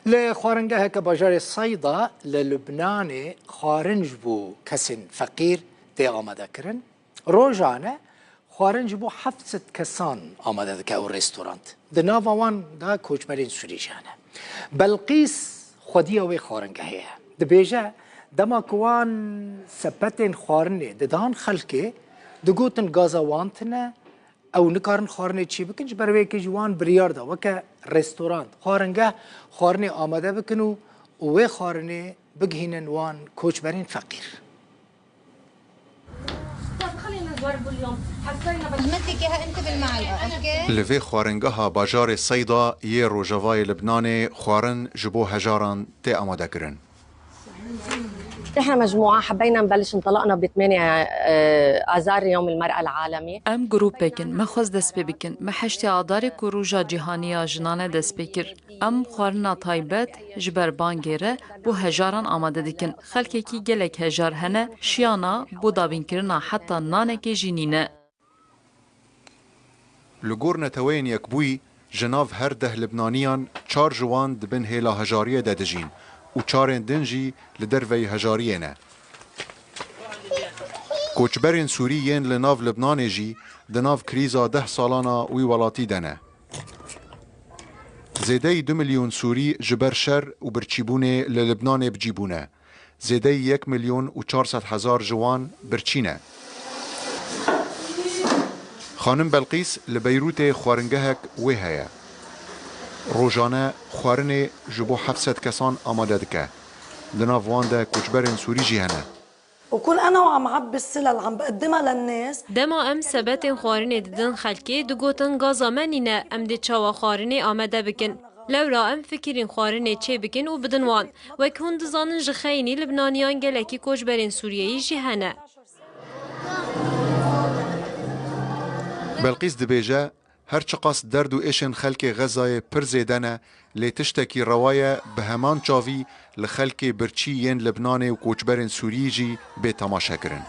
لخوارنگه که باجار صیدا للبنان خارنج بو کسین فقیر دی آماده کرن روزانه خارنج بو 700 کسان آماده که او رستورانت ده ناوان دا کوچبرین سوری جانه بلقیس خودی اوی خارنگه هیه ده بیجه دما کوان سپتین خارنه ده دان خلکه ده گوتن گازاوانتنه او نکارن خارنه چی بکنج بروی که جوان بریار دا وکه رستوران خارنگه خارنه آماده بکنو و خارنه بگهینن وان کوچبرین فقیر لفي خوارنگها باجار صيدا يه روجواي لبناني خوارن جبو هجاران تي اماده كرن. نحن مجموعة حبينا نبلش انطلقنا ب 8 آذار يوم المرأة العالمي. ام جروب بكن ما خواست دست بکن ما حشت آدار کروجا جهانیا جنانه دست بکر ام خوارنا تایبت جبر بانگیره بو هجاران آماده دکن خلکی کی گلک هجار هنه شیانا بو دابین کرنا حتی نانه که جنینه لگور نتوین یکبوی جناف هر ده لبنانیان 4 جوان دبن هیلا هجاریه دادجین و 4 دنجی لدروی هجاریه نه. کوچبرین سوریین لناف لبنان جی دناف کریزا 10 سالانا وی ولاتی دنه. زیده 2 ملیون سوری جبر شر و برچیبونه للبنان بجیبونه. زیده 1 ملیون و 400 هزار جوان برچینه. خانم بلقیس لبیروت خوارنگهک وی هیا. روزانه خوارنه جبو 700 کسان آماده دکه. دناف وانده کوچبرین سوری جیهنه. وكون انا وعم عبي السلع اللي عم بقدمها للناس دما ام ثبات خارنه ددن خلکی دگوتن گازا منینه ام دی چاوا خارنه آماده بکن لورا ام فکرین خارنه چه بکن و بدن وان و کون دزانن جخینی لبنانیان گلکی کوچبرین سوریهی جهنه بلقیس دبیجه هر چقاس درد و ایشن خلک غزای پر زیدنه لی تشتکی روایه به همان چاوی لخلک برچی ین لبنان و کوچبرین سوریه جی به تماشا کرن.